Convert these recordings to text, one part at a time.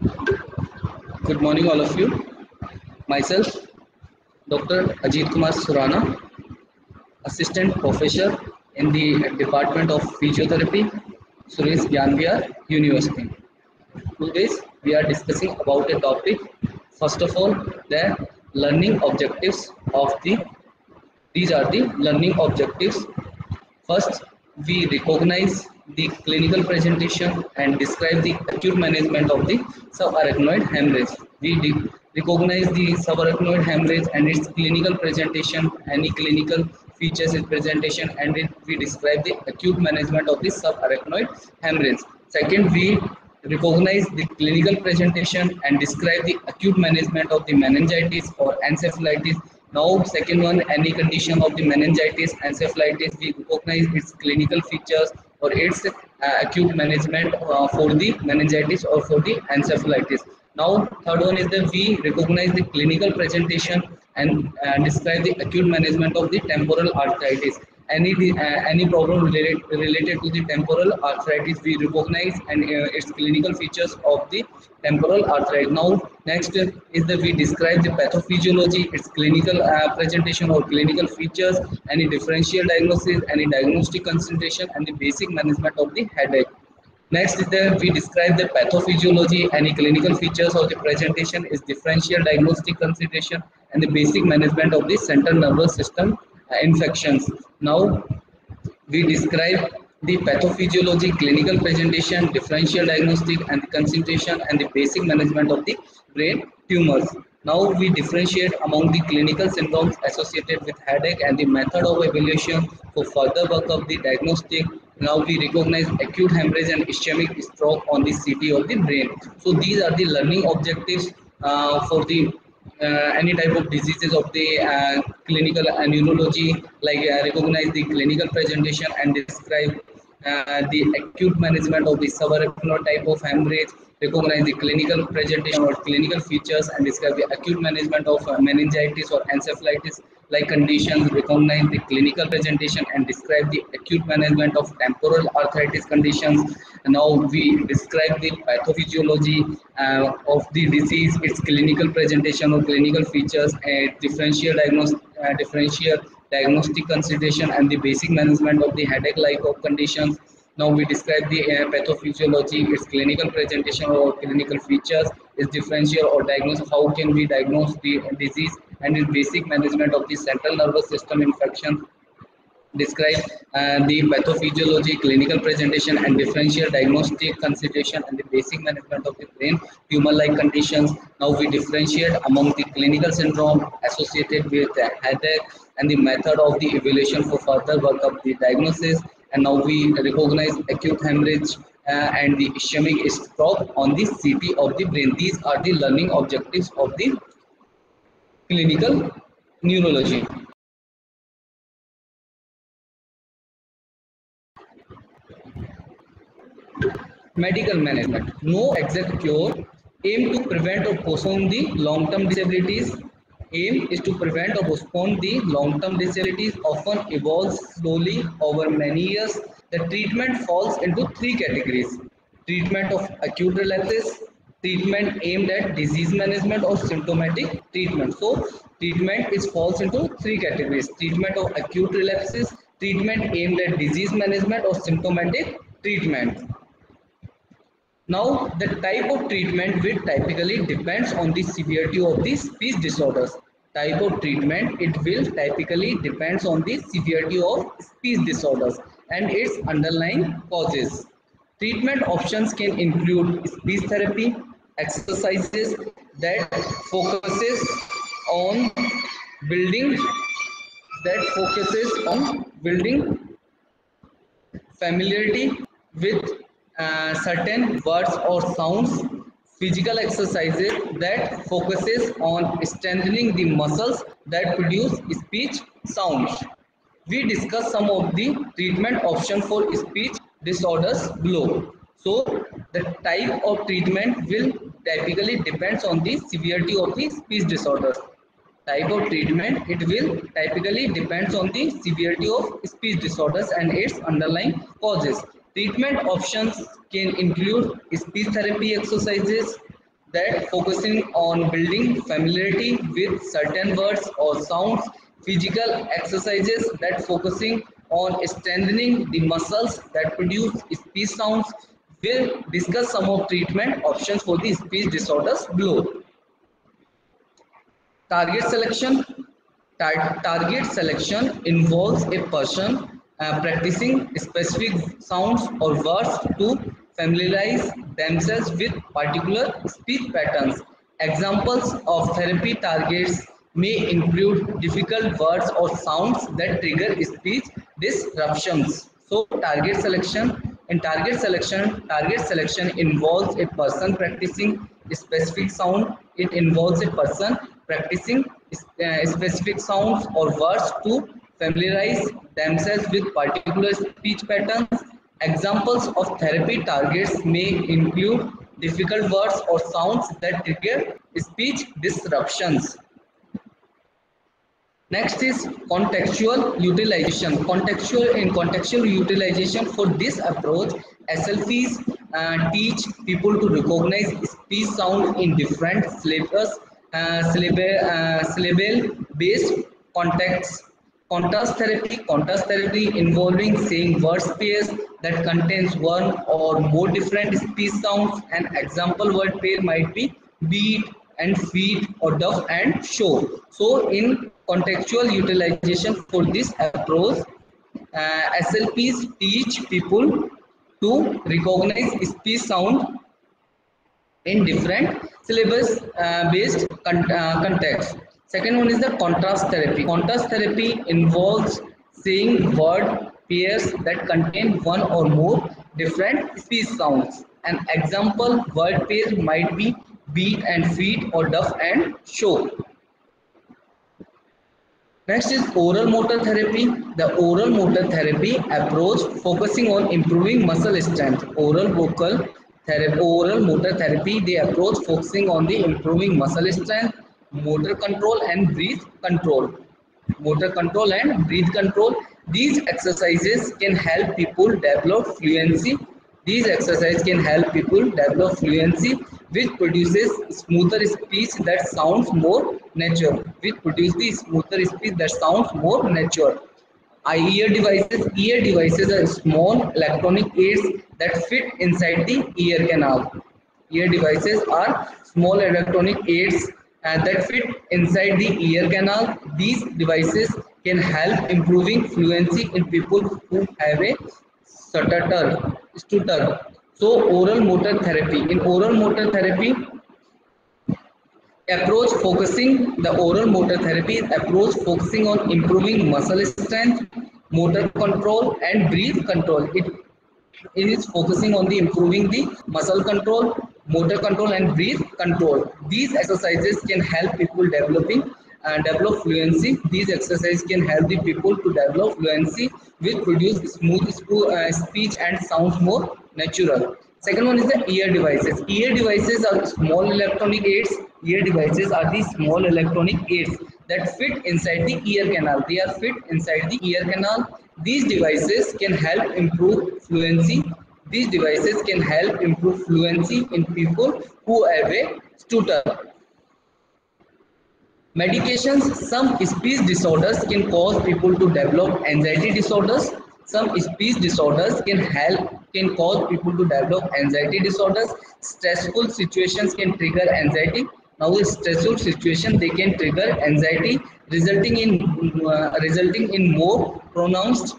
Good morning, all of you. Myself, Dr. Ajit Kumar Surana, Assistant Professor in the Department of Physiotherapy, Suresh Gyanviar University. Today, we are discussing about a topic. First of all, the learning objectives of the. These are the learning objectives. First, we recognize the clinical presentation and describe the acute management of the subarachnoid hemorrhage. We recognize the subarachnoid hemorrhage and its clinical presentation, any clinical features in presentation, and we describe the acute management of the subarachnoid hemorrhage. Second, we recognize the clinical presentation and describe the acute management of the meningitis or encephalitis. Now, second one, any condition of the meningitis, encephalitis, we recognize its clinical features or its acute management for the meningitis or for the encephalitis. Now, third one is that we recognize the clinical presentation and describe the acute management of the temporal arthritis. Any problem related to the temporal arthritis, we recognize and its clinical features of the temporal arthritis. Now, next is that we describe the pathophysiology, its clinical presentation or clinical features, any differential diagnosis, any diagnostic consultation, and the basic management of the headache. Next is that we describe the pathophysiology, any clinical features of the presentation is differential diagnostic consideration and the basic management of the central nervous system infections. Now we describe the pathophysiology, clinical presentation, differential diagnostic and the consultation and the basic management of the brain tumors. Now we differentiate among the clinical syndromes associated with headache and the method of evaluation for further work of the diagnostic. Now we recognize acute hemorrhage and ischemic stroke on the CT of the brain. So these are the learning objectives for the any type of diseases of the clinical neurology, like recognize the clinical presentation and describe the acute management of the subarachnoid type of hemorrhage, recognize the clinical presentation or clinical features and describe the acute management of meningitis or encephalitis like conditions, recognize the clinical presentation and describe the acute management of temporal arthritis conditions. And now we describe the pathophysiology of the disease, its clinical presentation or clinical features, differential diagnostic consideration, and the basic management of the headache-like of conditions. Now we describe the pathophysiology, its clinical presentation or clinical features, its differential or diagnosis, how can we diagnose the disease, and its basic management of the central nervous system infection. Describe the pathophysiology, clinical presentation, and differential diagnostic consideration and the basic management of the brain tumor-like conditions. Now we differentiate among the clinical syndrome associated with headache and the method of the evaluation for further work of the diagnosis. And now we recognize acute hemorrhage and the ischemic stroke on the CT of the brain. These are the learning objectives of the clinical neurology. Medical management. No exact cure. Aim to prevent or postpone the long-term disabilities. Aim is to prevent or postpone the long-term disabilities, often evolves slowly over many years. The treatment falls into three categories. Treatment of acute relapses, treatment aimed at disease management or symptomatic treatment. So treatment is falls into three categories: treatment of acute relapses, treatment aimed at disease management or symptomatic treatment. Now, the type of treatment will typically depends on the severity of the speech disorders. Type of treatment, it will typically depends on the severity of speech disorders and its underlying causes. Treatment options can include speech therapy, exercises that focuses on building building familiarity with certain words or sounds, physical exercises that focuses on strengthening the muscles that produce speech sounds. We discuss some of the treatment options for speech disorders below. So the type of treatment will typically depends on the severity of the speech disorders. Type of treatment, it will typically depends on the severity of speech disorders and its underlying causes. Treatment options can include speech therapy exercises, that focusing on building familiarity with certain words or sounds, physical exercises that focusing on strengthening the muscles that produce speech sounds. We'll discuss some of treatment options for the speech disorders below. Target selection. Target selection involves a person practicing specific sounds or words to familiarize themselves with particular speech patterns. Examples of therapy targets may include difficult words or sounds that trigger speech disruptions. So, target selection involves a person practicing specific sound. It involves a person practicing specific sounds or words to familiarize themselves with particular speech patterns. Examples of therapy targets may include difficult words or sounds that trigger speech disruptions. Next is contextual utilization. Contextual utilization, for this approach, SLPs teach people to recognize speech sound in different syllable-based contexts. Contrast therapy involving saying word pairs that contains one or more different speech sounds. An example word pair might be beat and feed or duff and show. So in contextual utilization, for this approach, SLPs teach people to recognize speech sound in different syllabus based context. Second one is the contrast therapy. Contrast therapy involves saying word pairs that contain one or more different speech sounds. An example word pair might be beat and feed or duff and show. Next is oral motor therapy. The oral motor therapy approach focusing on improving muscle strength. Oral motor therapy, the approach focusing on the improving muscle strength, motor control and breath control. Motor control and breath control. These exercises can help people develop fluency. Which produces smoother speech that sounds more natural. Ear devices are small electronic aids that fit inside the ear canal. Ear devices are small electronic aids that fit inside the ear canal. These devices can help improving fluency in people who have a stutter. So oral motor therapy. In oral motor therapy, approach focusing on improving muscle strength, motor control and breath control. It is focusing on the improving the muscle control, motor control and breath control. These exercises can help people develop fluency. These exercises can help the people to develop fluency, which produce smooth speech and sounds more natural. Second one is the ear devices. Ear devices are small electronic aids. Ear devices are the small electronic aids that fit inside the ear canal. They are fit inside the ear canal. These devices can help improve fluency. In people who have a stutter. Medications. Some speech disorders can cause people to develop anxiety disorders. Some speech disorders can cause people to develop anxiety disorders. Stressful situations can trigger anxiety. Now, the stressful situation, they can trigger anxiety, resulting in more pronounced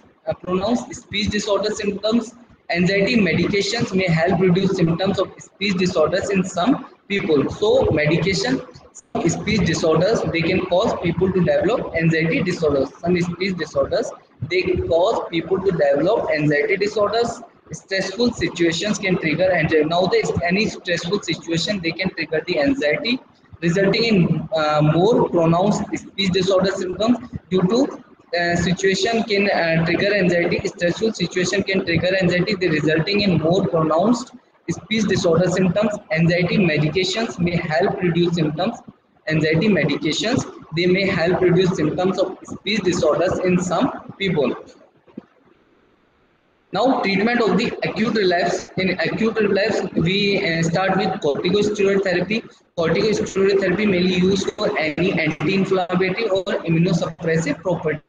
speech disorder symptoms. Anxiety medications may help reduce symptoms of speech disorders in some people. So, medication. Some speech disorders, they can cause people to develop anxiety disorders. Some speech disorders, they cause people to develop anxiety disorders. Stressful situations can trigger anxiety. Now, any stressful situation, they can trigger the anxiety, resulting in more pronounced speech disorder symptoms. Due to situation can trigger anxiety, stressful situation can trigger anxiety, they resulting in more pronounced speech disorder symptoms. Anxiety medications may help reduce symptoms. Anxiety medications, they may help reduce symptoms of speech disorders in some people. Now, treatment of the acute relapse. In acute relapse, we start with corticosteroid therapy. Corticosteroid therapy mainly used for any anti-inflammatory or immunosuppressive property.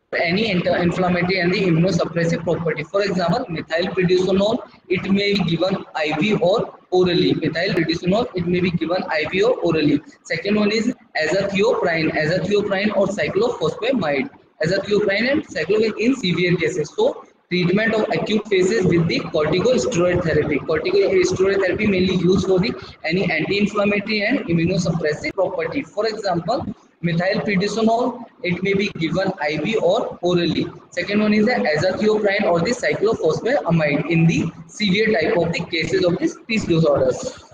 For any anti-inflammatory and the immunosuppressive property. For example, methylprednisolone, it may be given IV or orally. Methylprednisolone, it may be given IV or orally. Second one is azathioprine or cyclophosphamide. Azathioprine and cyclophosphamide in severe cases. So, treatment of acute phases with the corticosteroid therapy. Corticosteroid therapy mainly used for the any anti-inflammatory and immunosuppressive property. For example, methylprednisolone, it may be given IV or orally. Second one is the azathioprine or the cyclophosphamide in the severe type of the cases of the speech disorders.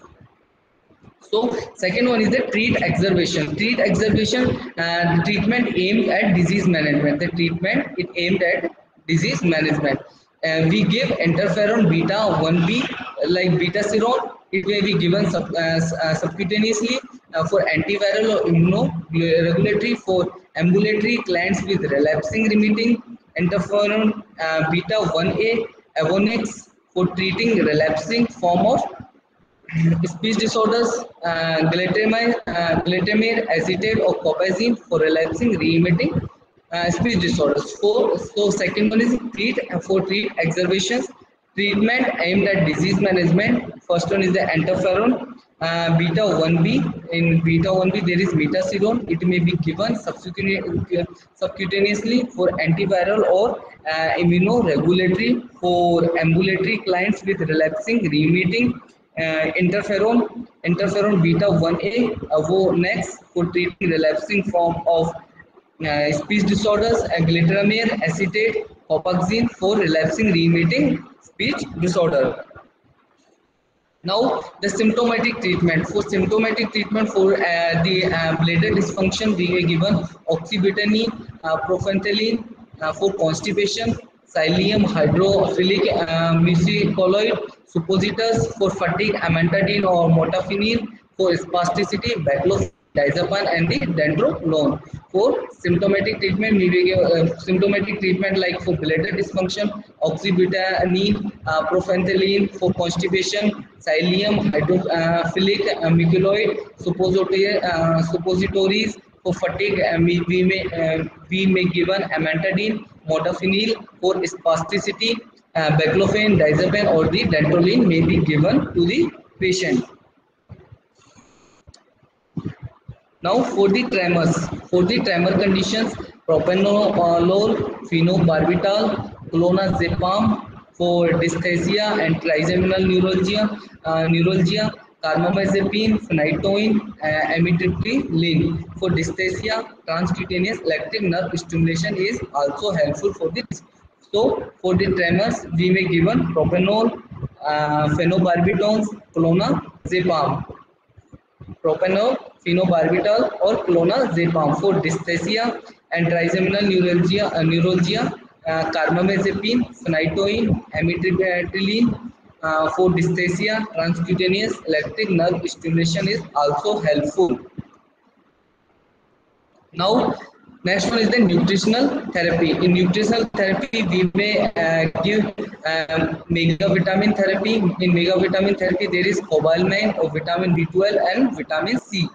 So second one is the treat exacerbation. Treat exacerbation, treatment aimed at disease management. The treatment it aimed at disease management. We give interferon beta 1b like betaseron. It may be given subcutaneously for antiviral or immunoregulatory for ambulatory clients with relapsing remitting. Interferon beta 1a Avonex for treating relapsing form of speech disorders, glutamate acetate or copazine for relapsing remitting speech disorders. So second one is treat exacerbations. Treatment aimed at disease management. First one is the interferon beta 1b. In beta 1b there is metaserone. It may be given subcutaneously for antiviral or immunoregulatory for ambulatory clients with relapsing remitting interferon beta 1a Avonex for treating relapsing form of speech disorders, and glutamate acetate copaxine for relapsing remitting speech disorder. Now the symptomatic treatment. For symptomatic treatment for the bladder dysfunction, we are given oxybutynin, profenthylline for constipation, psyllium hydrophilic musicoid suppositors for fatigue, amantadine or modafinil for spasticity, baclofen, diazepam and the dendrolone. For symptomatic treatment, we will give symptomatic treatment like for bladder dysfunction, oxybutynin, profenthylline for constipation, psyllium hydrophilic mucoid suppositories for fatigue. We may given amantadine, modafinil for spasticity, baclofen, diazepam or the dantrolene may be given to the patient. Now for the tremor conditions, propranolol, phenobarbital, clonazepam for dysesthesia and trigeminal neuralgia, carbamazepine, phenytoin, amitriptyline for dysesthesia. Transcutaneous electric nerve stimulation is also helpful for this. So for the tremors, we may given propranolol, phenobarbital, clonazepam. Propranolol, phenobarbital or clonazepam for dysesthesia and trigeminal neuralgia, carbamazepine, phenytoin, amitriptyline for dysesthesia. Transcutaneous electric nerve stimulation is also helpful. Now, next one is the nutritional therapy. In nutritional therapy, we may give megavitamin therapy. In megavitamin therapy, there is cobalamin or vitamin B12 and vitamin C.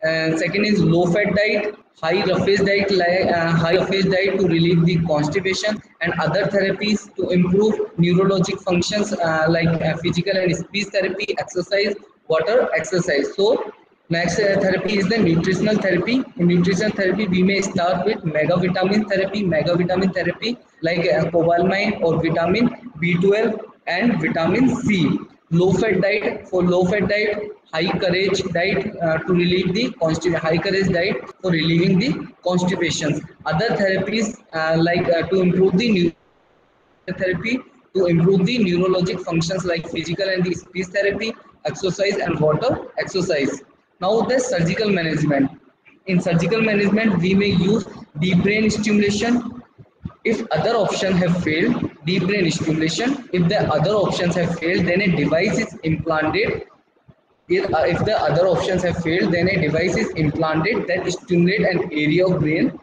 Second is low-fat diet, high roughage diet to relieve the constipation, and other therapies to improve neurologic functions like physical and speech therapy, exercise, water exercise. So next therapy is the nutritional therapy. In nutritional therapy, we may start with megavitamin therapy. Megavitamin therapy like cobalamin or vitamin B12 and vitamin C. Low-fat diet. For low-fat diet, high courage diet to relieve the high courage diet for relieving the constipations. Other therapies like to improve the therapy to improve the neurologic functions like physical and the speech therapy, exercise and water exercise. Now the surgical management. In surgical management, we may use deep brain stimulation. If other options have failed, deep brain stimulation. If the other options have failed, then a device is implanted. If the other options have failed, then a device is implanted that stimulates an area of brain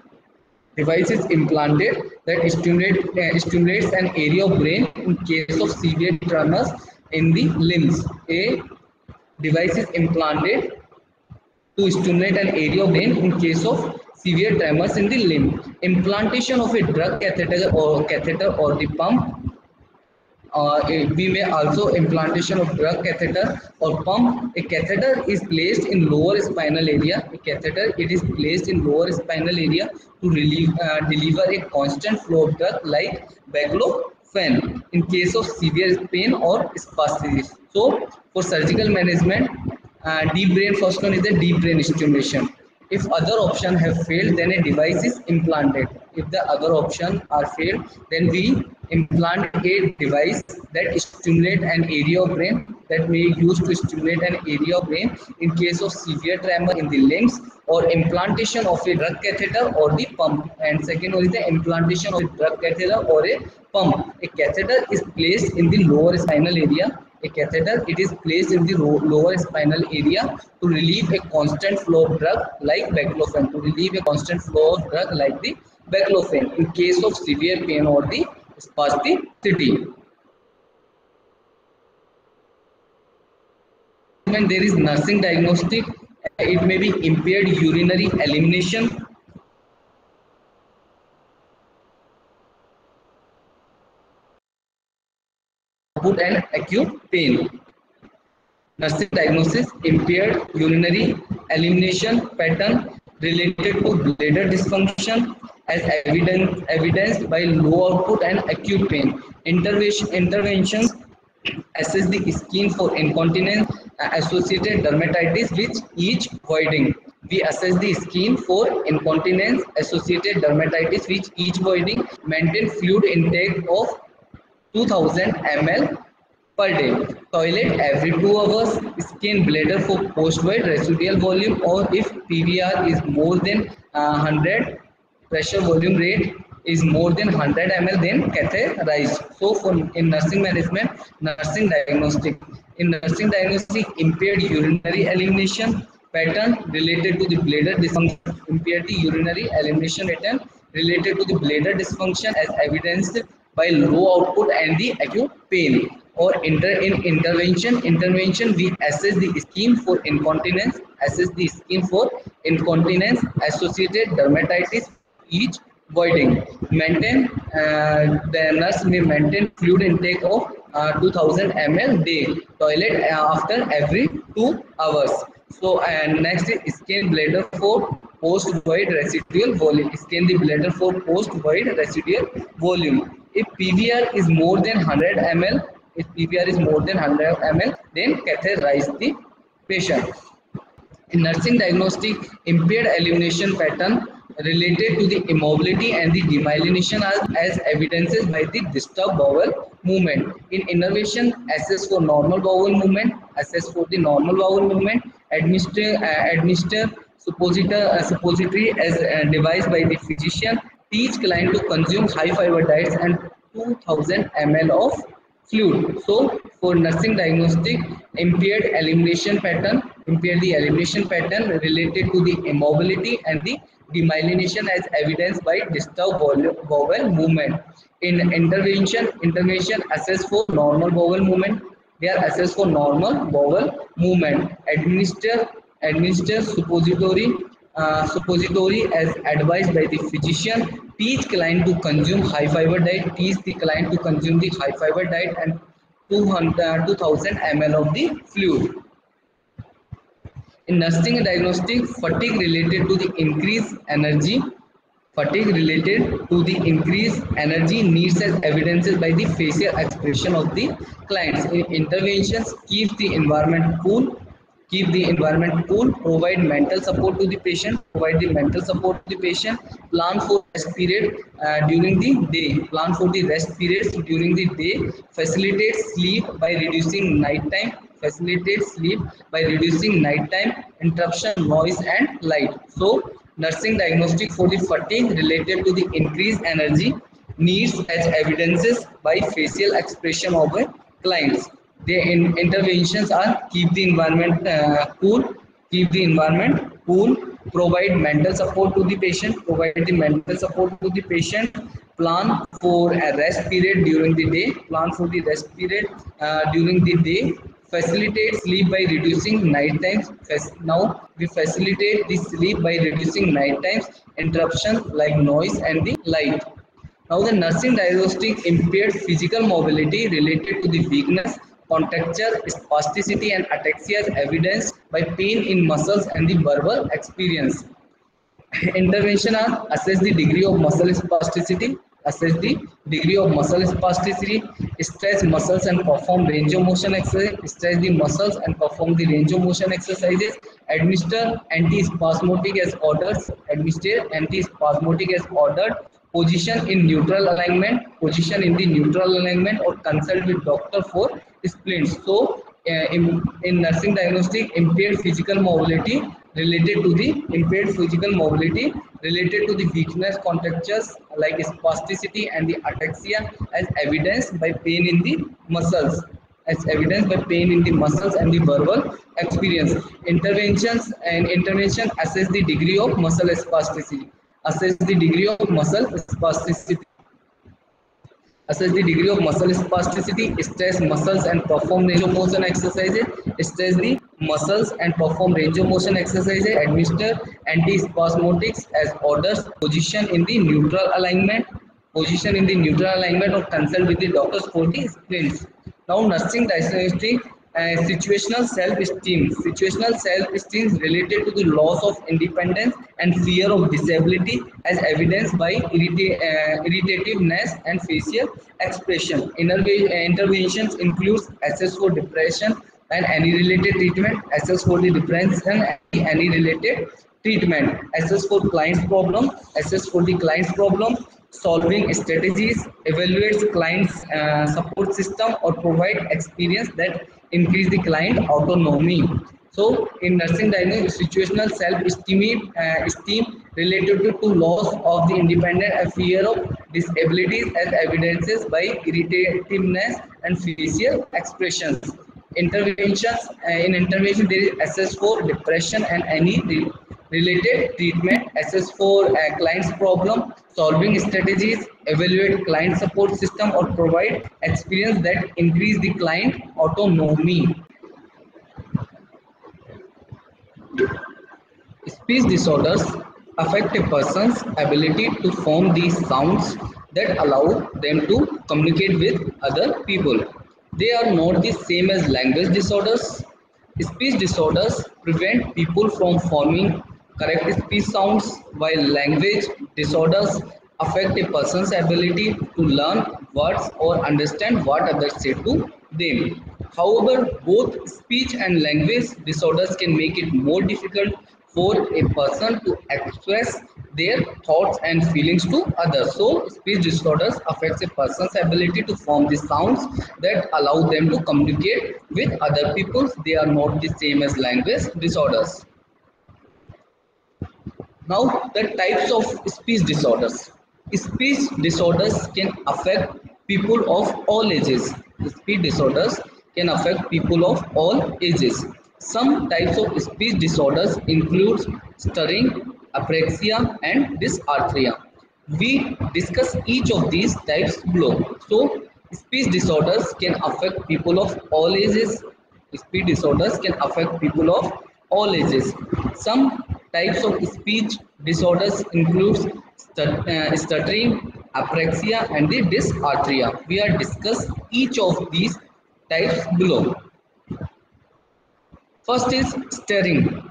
device is implanted that stimulates an area of brain in case of severe tremors in the limbs. A device is implanted to stimulate an area of brain in case of severe tremors in the limb. Implantation of a drug catheter or the pump. We may also implantation of drug catheter or pump. A catheter is placed in lower spinal area. A catheter it is placed in lower spinal area to deliver a constant flow of drug like baclofen in case of severe pain or spasticity. So for surgical management, deep brain first one is the deep brain stimulation. If other option have failed, then a device is implanted. If the other option are failed, then we implant a device that stimulate an area of brain that may use to stimulate an area of brain in case of severe tremor in the limbs, or implantation of a drug catheter or the pump. And second one is the implantation of a drug catheter or a pump. A catheter is placed in the lower spinal area. A catheter it is placed in the lower spinal area to relieve a constant flow of drug like baclofen. To relieve a constant flow of drug like the baclofen in case of severe pain or the spasticity. When there is nursing diagnostic, it may be impaired urinary elimination, output and acute pain. Nursing diagnosis: impaired urinary elimination pattern related to bladder dysfunction as evidenced by low output and acute pain. Interventions: assess the skin for incontinence associated dermatitis with each voiding. We assess the skin for incontinence associated dermatitis with each voiding. Maintain fluid intake of 2000 ml per day. Toilet every 2 hours. Scan bladder for post-void residual volume, or if PVR is more than 100, pressure volume rate is more than 100 ml, then catheterize. So for in nursing management, nursing diagnostic. In nursing diagnostic, impaired urinary elimination pattern related to the bladder dysfunction. Impaired urinary elimination pattern related to the bladder dysfunction as evidenced by low output and the acute pain. Or intervention, we assess the scheme for incontinence, associated dermatitis each voiding. Maintain the nurse may maintain fluid intake of 2000 ml day. Toilet after every 2 hours. So and next is scan bladder for post void residual volume. Scan the bladder for post void residual volume. If PVR is more than 100 ml, then catheterize the patient. In nursing diagnostic, impaired elimination pattern related to the immobility and the demyelination as evidences by the disturbed bowel movement. In innervation, assess for normal bowel movement, administer suppository as a device by the physician. Teach client to consume high fiber diets and 2000 ml of fluid. So for nursing diagnostic, impaired the elimination pattern related to the immobility and the demyelination as evidenced by disturbed bowel movement. In intervention assess for normal bowel movement. They are assessed for normal bowel movement. Administer suppository as advised by the physician. Teach client to consume high fiber diet. Teach the client to consume the high fiber diet and 2000 ml of the fluid. In nursing diagnostic, fatigue related to the increased energy needs as evidences by the facial expression of the clients. In interventions, keep the environment cool, provide mental support to the patient, plan for rest period during the day, facilitate sleep by reducing nighttime interruption, noise and light. So nursing diagnostic for the fatigue related to the increased energy needs as evidences by facial expression of a clients. The interventions are keep the environment cool, provide mental support to the patient, provide the mental support to the patient, plan for a rest period during the day, plan for the rest period during the day, facilitate sleep by reducing night times. Now we facilitate the sleep by reducing night times interruption like noise and the light. Now the nursing diagnostic impaired physical mobility related to the weakness, contracture, spasticity and ataxia is evidenced by pain in muscles and the verbal experience. Intervention are assess the degree of muscle spasticity, assess the degree of muscle spasticity, stretch muscles and perform range of motion exercise, stretch the muscles and perform the range of motion exercises, administer antispasmodic as orders, administer antispasmodic as ordered, position in neutral alignment, position in the neutral alignment or consult with doctor for splints. So in nursing diagnostic, impaired physical mobility related to the weakness contractures like spasticity and the ataxia as evidenced by pain in the muscles, and the verbal experience. Intervention assess the degree of muscle spasticity, assess the degree of muscle spasticity assess the degree of muscle spasticity, stress muscles and perform range of motion exercises, stress the muscles and perform range of motion exercises, administer antispasmodics as orders, position in the neutral alignment or consult with the doctors for the splints. Now nursing diagnostic situational self-esteem related to the loss of independence and fear of disability as evidenced by irritativeness and facial expression. Interventions includes assess for depression and any related treatment, assess for the depression and any related treatment, assess for the client's problem, solving strategies, evaluates client's support system or provide experience that increase the client autonomy. So in nursing diagnosis, situational self-esteem esteem related to loss of the independent and fear of disabilities as evidences by irritativeness and facial expressions. Intervention there is assess for depression and any related treatment, assess for a client's problem, solving strategies, evaluate client support system or provide experience that increase the client autonomy. Speech disorders affect a person's ability to form these sounds that allow them to communicate with other people. They are not the same as language disorders. Speech disorders prevent people from forming correct speech sounds, while language disorders affect a person's ability to learn words or understand what others say to them. However, both speech and language disorders can make it more difficult for a person to express their thoughts and feelings to others. So, speech disorders affects a person's ability to form the sounds that allow them to communicate with other people. They are not the same as language disorders. Now, the types of speech disorders. Speech disorders can affect people of all ages. Speech disorders can affect people of all ages. Some types of speech disorders include stuttering, apraxia, and dysarthria. We discuss each of these types below. So, speech disorders can affect people of all ages. Speech disorders can affect people of all ages. Some types of speech disorders include stuttering, apraxia, and the dysarthria. We are discuss each of these types below. First is stuttering.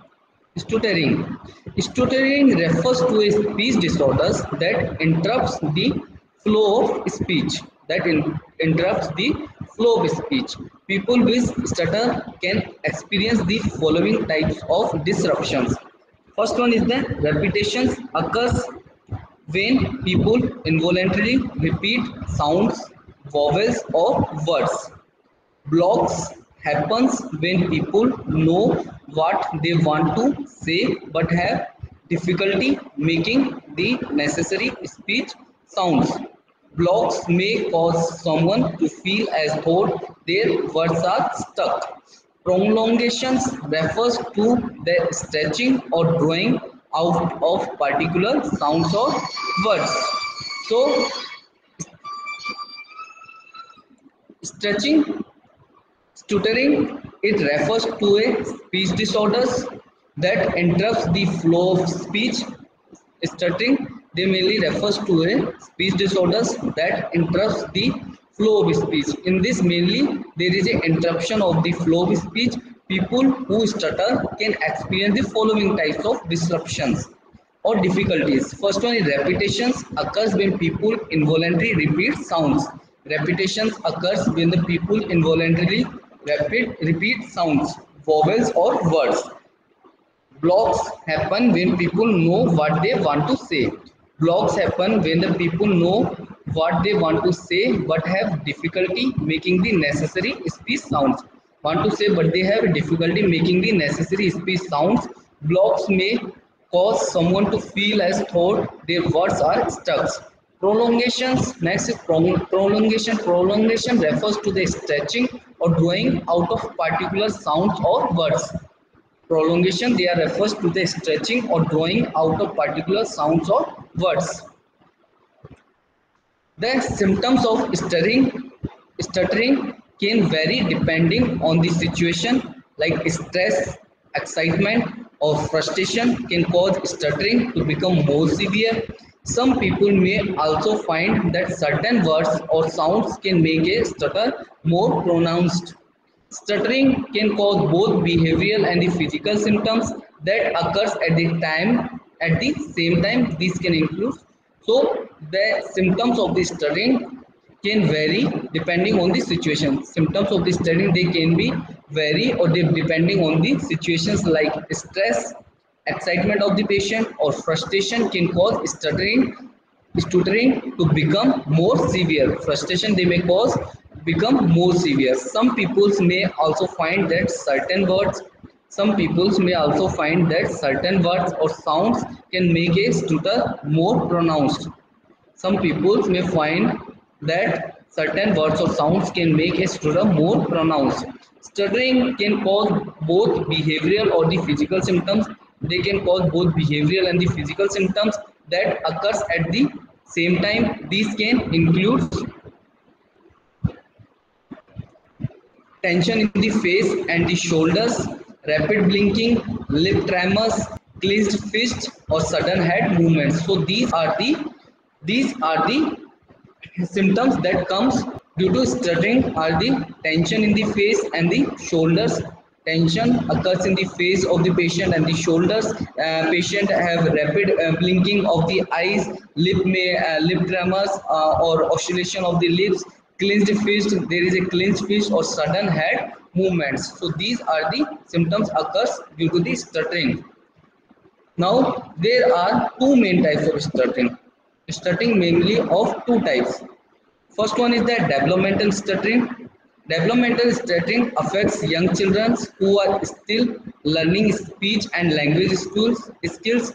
Stuttering refers to a speech disorders that interrupts the flow of speech. Interrupts the flow of speech. People with stutter can experience the following types of disruptions. First one is the repetitions occurs when people involuntarily repeat sounds, vowels or words. Blocks happens when people know what they want to say but have difficulty making the necessary speech sounds. Blocks may cause someone to feel as though their words are stuck. Prolongations refers to the stretching or drawing out of particular sounds or words. So stretching, stuttering, it refers to a speech disorders that interrupts the flow of speech. Stuttering, they mainly refers to a speech disorders that interrupts the flow of speech. In this mainly, there is an interruption of the flow of speech. People who stutter can experience the following types of disruptions or difficulties. First one is repetitions occurs when people involuntarily repeat sounds. Repetitions occurs when the people involuntarily repeat sounds, vowels or words. Blocks happen when people know what they want to say. Blocks happen when the people know what they want to say but have difficulty making the necessary speech sounds. Want to say but they have difficulty making the necessary speech sounds. Blocks may cause someone to feel as though their words are stuck. Prolongations. Next is prolongation. Prolongation refers to the stretching or drawing out of particular sounds or words. Prolongation there refers to the stretching or drawing out of particular sounds or words. The symptoms of stuttering can vary depending on the situation, like stress, excitement, or frustration can cause stuttering to become more severe. Some people may also find that certain words or sounds can make a stutter more pronounced. Stuttering can cause both behavioral and the physical symptoms that occurs at the same time. These can include, so the symptoms of the stuttering can vary depending on the situation. Symptoms of the stuttering they can be vary or they depending on the situations, like stress, excitement of the patient or frustration can cause stuttering to become more severe. Frustration they may cause become more severe. Some peoples may also find that certain words or sounds can make a stutter more pronounced. Some people may find that certain words or sounds can make a stutter more pronounced. Stuttering can cause both behavioral or the physical symptoms. They can cause both behavioral and the physical symptoms that occurs at the same time. These can include tension in the face and the shoulders, rapid blinking, lip tremors, clenched fist, or sudden head movements. So these are the symptoms that comes due to stuttering are the tension in the face and the shoulders. Tension occurs in the face of the patient and the shoulders. Patient have rapid blinking of the eyes, lip tremors or oscillation of the lips, clenched fist. There is a clenched fist or sudden head movements. So these are the symptoms occurs due to the stuttering. Now, there are two main types of stuttering. Stuttering mainly of two types. First one is the developmental stuttering. Developmental stuttering affects young children who are still learning speech and language skills.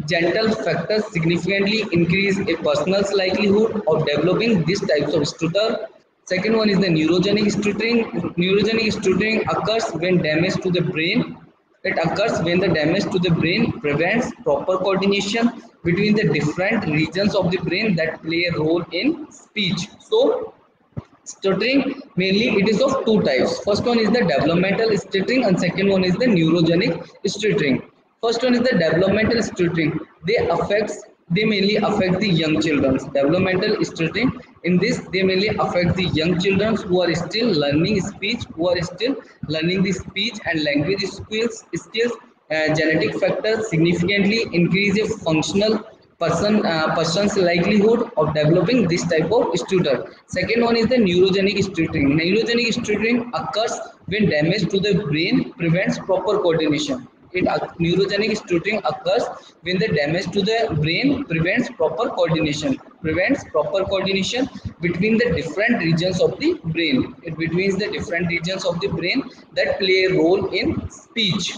Gentle factors significantly increase a person's likelihood of developing these types of stutter. Second one is the neurogenic stuttering. Neurogenic stuttering occurs when damage to the brain. It occurs when the damage to the brain prevents proper coordination between the different regions of the brain that play a role in speech. So, stuttering mainly it is of two types. First one is the developmental stuttering and second one is the neurogenic stuttering. First one is the developmental stuttering. They mainly affect the young children. Developmental stuttering, in this they mainly affect the young children who are still learning speech, who are still learning the speech and language skills. Genetic factors significantly increase a functional person's likelihood of developing this type of stutter. Second one is the neurogenic stuttering. Neurogenic stuttering occurs when damage to the brain prevents proper coordination. Neurogenic stuttering occurs when the damage to the brain prevents proper coordination between the different regions of the brain. It between the different regions of the brain that play a role in speech.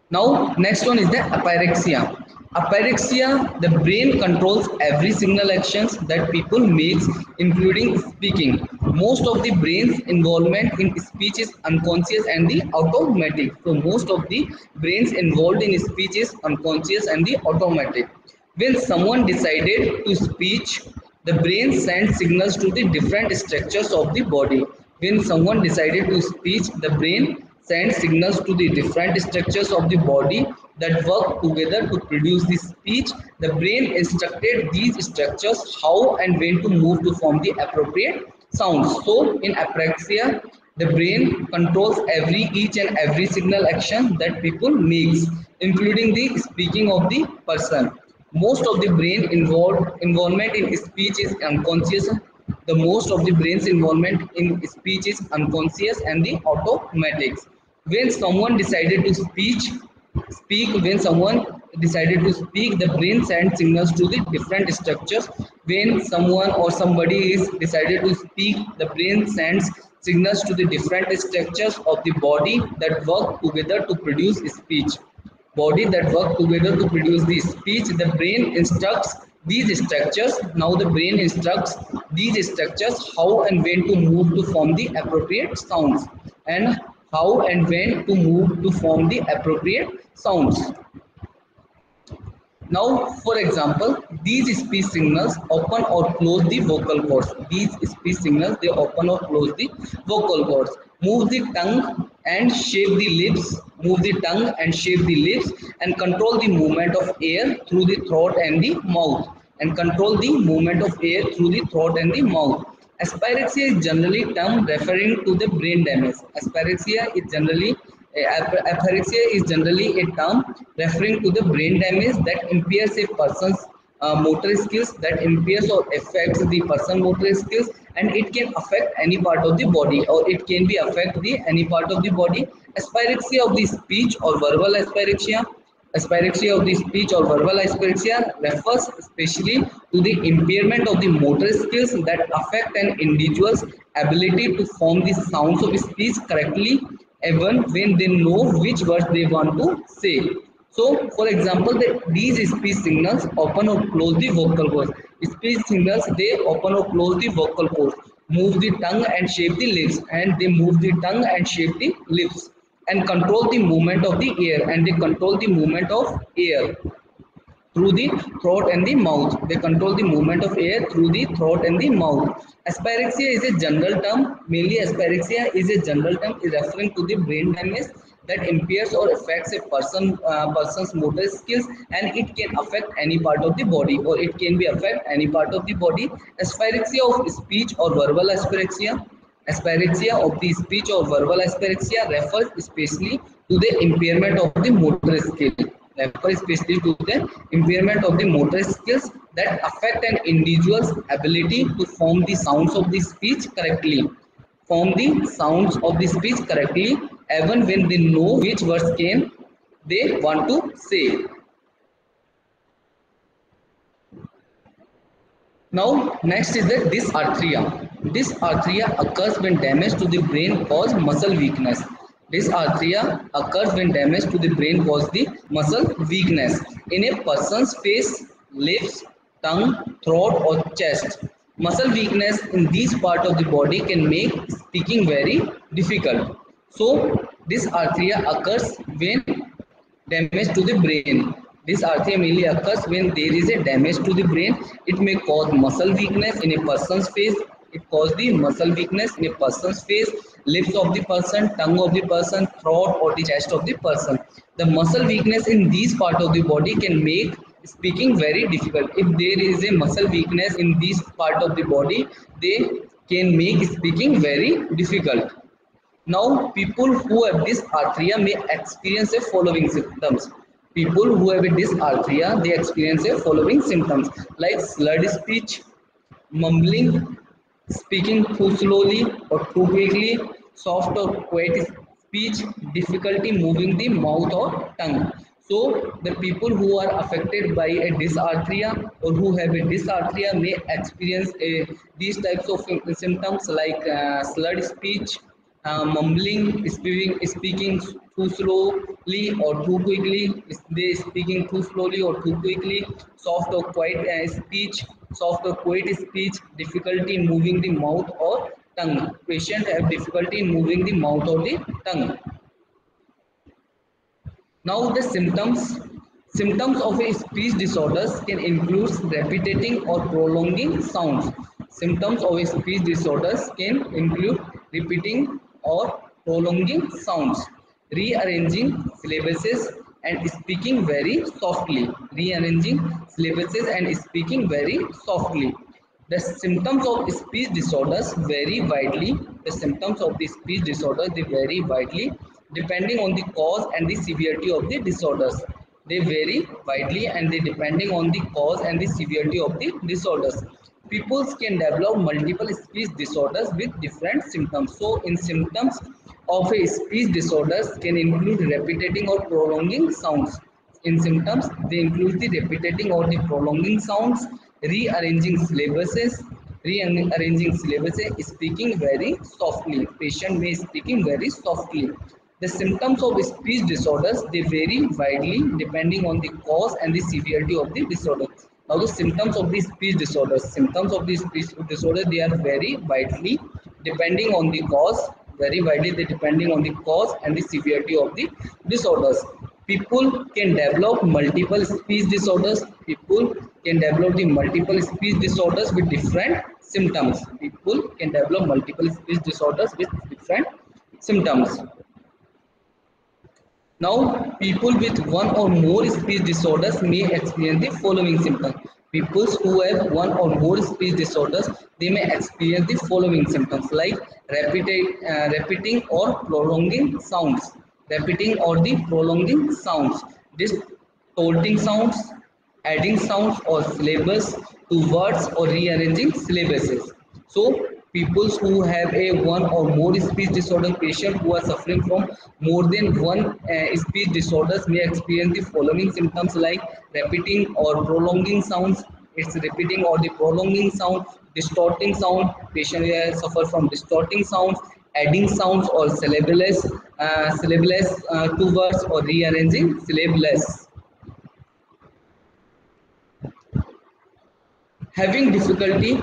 Now, next one is the apyrexia. Apyrexia, the brain controls every signal actions that people makes, including speaking. Most of the brain's involvement in speech is unconscious and the automatic. So most of the brains involved in speech is unconscious and the automatic. When someone decided to speak, the brain sends signals to the different structures of the body. When someone decided to speak, the brain sends signals to the different structures of the body that work together to produce the speech. The brain instructed these structures how and when to move to form the appropriate sounds. So in apraxia, the brain controls each and every signal action that people makes, including the speaking of the person. Most of the brain involvement in speech is unconscious. The most of the brain's involvement in speech is unconscious and the automatics. When someone decided to when someone decided to speak, the brain sends signals to the different structures. When someone or somebody is decided to speak, the brain sends signals to the different structures of the body that work together to produce speech. Body that work together to produce the speech. The brain instructs these structures. Now the brain instructs these structures how and when to move to form the appropriate sounds, and how and when to move to form the appropriate sounds. Now, for example, these speech signals open or close the vocal cords. These speech signals, they open or close the vocal cords. Move the tongue and shape the lips. Move the tongue and shape the lips, and control the movement of air through the throat and the mouth. And control the movement of air through the throat and the mouth. Aspyrexia is generally term referring to the brain damage. Apraxia is generally a term referring to the brain damage that impairs a person's motor skills, that impairs or affects the person motor skills, and it can affect any part of the body, or it can be affect the any part of the body. Aspyrexia of the speech or verbal aspyrexia. Aspyrexia of the speech or verbal aspyrexia refers especially to the impairment of the motor skills that affect an individual's ability to form the sounds of speech correctly, even when they know which words they want to say. So, for example, these speech signals open or close the vocal cords. Speech signals, they open or close the vocal cords, move the tongue and shape the lips, and they move the tongue and shape the lips, and control the movement of the air, and they control the movement of air through the throat and the mouth. They control the movement of air through the throat and the mouth. Aspyrexia is a general term. Mainly, aspyrexia is a general term referring to the brain damage that impairs or affects a person's motor skills, and it can affect any part of the body, or it can be affect any part of the body. Aspyrexia of speech or verbal aspyrexia. Aspyrexia of the speech or verbal aspyrexia refers especially to the impairment of the motor skill. Refers especially to the impairment of the motor skills that affect an individual's ability to form the sounds of the speech correctly. Form the sounds of the speech correctly, even when they know which words can they want to say. Now, next is the dysarthria. Dysarthria occurs when damage to the brain cause muscle weakness. Dysarthria occurs when damage to the brain cause the muscle weakness in a person's face, lips, tongue, throat, or chest. Muscle weakness in these part of the body can make speaking very difficult. So, dysarthria occurs when damage to the brain. This arthria mainly occurs when there is a damage to the brain. It may cause muscle weakness in a person's face. It causes the muscle weakness in a person's face, lips of the person, tongue of the person, throat or the chest of the person. The muscle weakness in these part of the body can make speaking very difficult. If there is a muscle weakness in this part of the body, they can make speaking very difficult. Now, people who have dysarthria may experience the following symptoms. People who have a dysarthria, they experience the following symptoms like slurred speech, mumbling, speaking too slowly or too quickly, soft or quiet speech, difficulty moving the mouth or tongue. So, the people who are affected by a dysarthria or who have a dysarthria may experience these types of symptoms like slurred speech, mumbling, speaking too slowly or too quickly, they speaking too slowly or too quickly, soft or quiet speech, soft or quiet speech, difficulty in moving the mouth or tongue. Patient have difficulty in moving the mouth or the tongue. Now the symptoms. Symptoms of a speech disorders can include repeating or prolonging sounds. Symptoms of a speech disorders can include repeating or prolonging sounds, rearranging syllabuses and speaking very softly. Rearranging syllabuses and speaking very softly. The symptoms of speech disorders vary widely. The symptoms of the speech disorders they vary widely depending on the cause and the severity of the disorders. They vary widely and they depending on the cause and the severity of the disorders. People can develop multiple speech disorders with different symptoms. So, in symptoms of a speech disorders can include repeating or prolonging sounds. In symptoms, they include the repeating or the prolonging sounds, rearranging syllabuses, speaking very softly. Patient may speaking very softly. The symptoms of speech disorders they vary widely depending on the cause and the severity of the disorder. Now the symptoms of the speech disorders, symptoms of the speech disorder they are very widely depending on the cause, very widely depending on the cause and the severity of the disorders. People can develop multiple speech disorders. People can develop the multiple speech disorders with different symptoms. People can develop multiple speech disorders with different symptoms. Now, people with one or more speech disorders may experience the following symptoms. People who have one or more speech disorders, they may experience the following symptoms like repeating or prolonging sounds, repeating or the prolonging sounds, distorting sounds, adding sounds or syllables to words or rearranging syllabuses. So people who have a one or more speech disorder patient who are suffering from more than one speech disorders may experience the following symptoms like repeating or prolonging sounds. It's repeating or the prolonging sound, distorting sound. Patient suffer from distorting sounds, adding sounds or syllables to words or rearranging syllables. Having difficulty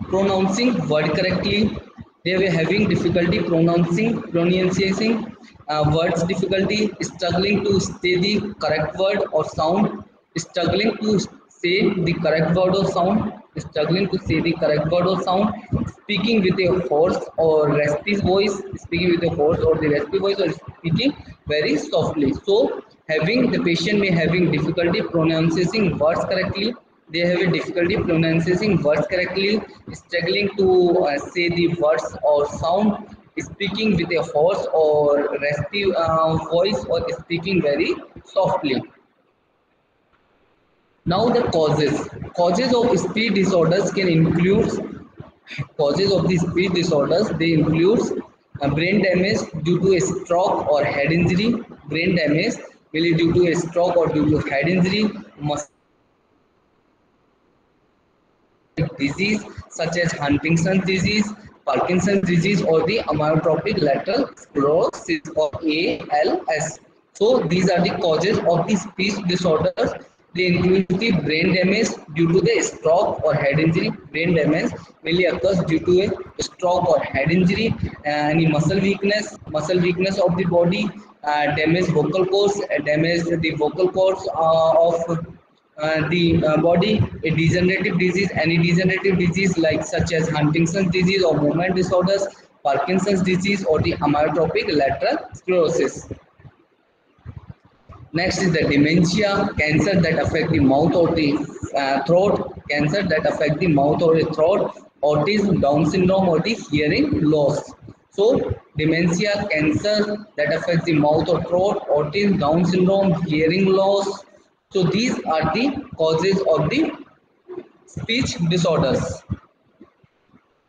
pronouncing word correctly, they were having difficulty pronouncing words, difficulty struggling to say the correct word or sound, struggling to say the correct word or sound, struggling to say the correct word or sound, speaking with a hoarse or raspy voice, speaking with a hoarse or the raspy voice, or speaking very softly. So having the patient may having difficulty pronouncing words correctly, they have a difficulty pronouncing words correctly, struggling to say the words or sound, speaking with a hoarse or raspy voice, or speaking very softly. Now the causes of speech disorders can include causes of the speech disorders. They include brain damage due to a stroke or head injury, brain damage really due to a stroke or due to head injury, disease such as Huntington's disease, Parkinson's disease, or the amyotrophic lateral sclerosis or ALS. So these are the causes of the speech disorders. They include the brain damage due to the stroke or head injury. Brain damage mainly occurs due to a stroke or head injury, any muscle weakness of the body, damage vocal cords, damage the vocal cords of the body, a degenerative disease, any degenerative disease like such as Huntington's disease or movement disorders, Parkinson's disease, or the amyotrophic lateral sclerosis. Next is the dementia, cancer that affect the mouth or the throat, cancer that affect the mouth or the throat, autism, Down syndrome, or the hearing loss. So dementia, cancer that affects the mouth or throat, autism, Down syndrome, hearing loss. So these are the causes of the speech disorders.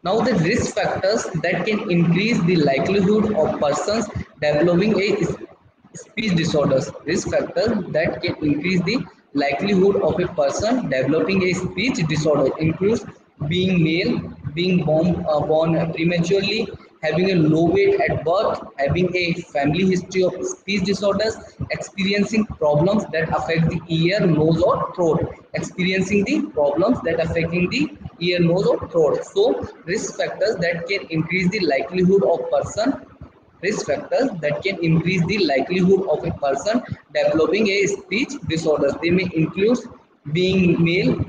Now the risk factors that can increase the likelihood of persons developing a speech disorders. Risk factors that can increase the likelihood of a person developing a speech disorder includes being male, being born prematurely, having a low weight at birth, having a family history of speech disorders, experiencing problems that affect the ear, nose or throat, experiencing the problems that affecting the ear, nose or throat. So risk factors that can increase the likelihood of person risk factors that can increase the likelihood of a person developing a speech disorders. They may include being male,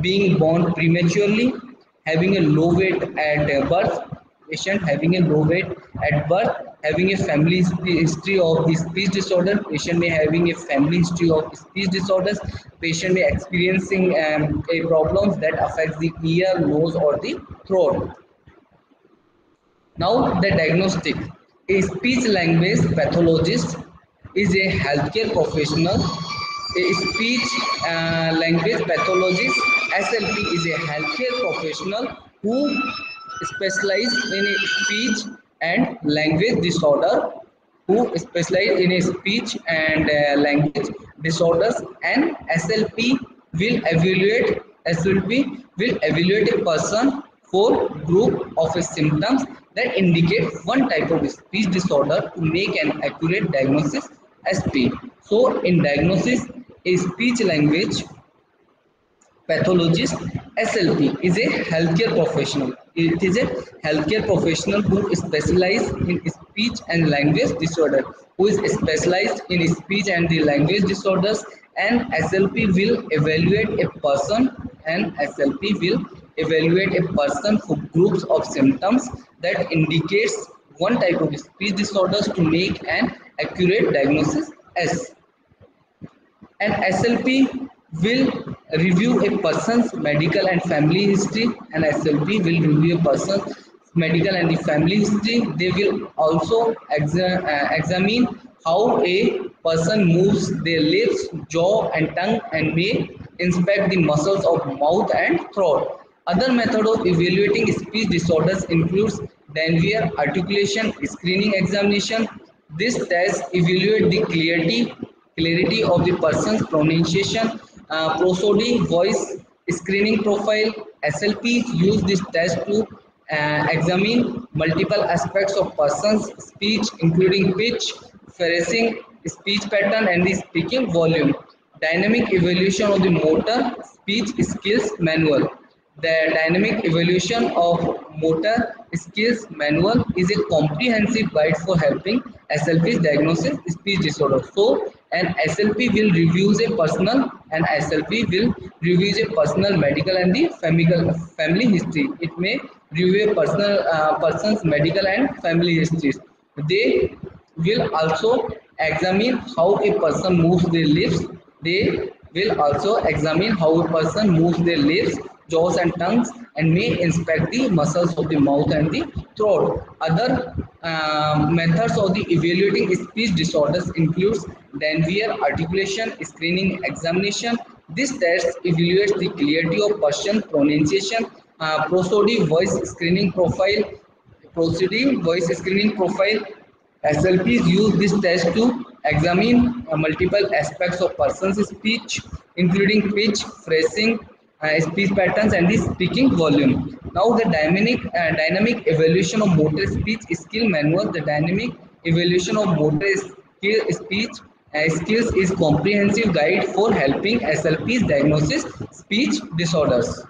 being born prematurely, having a low weight at birth, patient having a low weight at birth, having a family history of the speech disorder, patient may having a family history of speech disorders, patient may experiencing a problems that affects the ear, nose or the throat. Now the diagnostic. A speech language pathologist is a healthcare professional. A speech language pathologist SLP is a healthcare professional who specializes in a speech and language disorder who specialize in a speech and language disorders, and SLP will evaluate a person for group of symptoms that indicate one type of speech disorder to make an accurate diagnosis SP. So in diagnosis, a speech language pathologist SLP is a healthcare professional. It is a healthcare professional who specializes in speech and language disorder, who is specialized in speech and the language disorders, and SLP will evaluate a person and SLP will evaluate a person for groups of symptoms that indicates one type of speech disorders to make an accurate diagnosis S. An SLP will review a person's medical and family history. An SLP will review a person's medical and the family history. They will also examine how a person moves their lips, jaw and tongue, and may inspect the muscles of mouth and throat. Other methods of evaluating speech disorders includes Denver articulation screening examination. This test evaluates the clarity of the person's pronunciation. Prosody voice screening profile. SLPs use this test to examine multiple aspects of person's speech, including pitch, phrasing, speech pattern, and the speaking volume. Dynamic evaluation of the motor speech skills manual. The dynamic evaluation of motor skills manual is a comprehensive guide for helping SLP's diagnosis speech disorder. So, an SLP will review a personal and SLP will review a personal medical and the family history. It may review a person's medical and family histories. They will also examine how a person moves their lips. They will also examine how a person moves their lips, jaws and tongues, and may inspect the muscles of the mouth and the throat. Other methods of the evaluating speech disorders includes Denver articulation screening examination. This test evaluates the clarity of person pronunciation. Prosody voice screening profile. Prosody voice screening profile. SLPs use this test to examine multiple aspects of person's speech, including pitch, phrasing, speech patterns, and the speaking volume. Now, the dynamic evaluation of motor speech skill manual. The dynamic evaluation of motor speech skills is comprehensive guide for helping SLPs diagnosis speech disorders.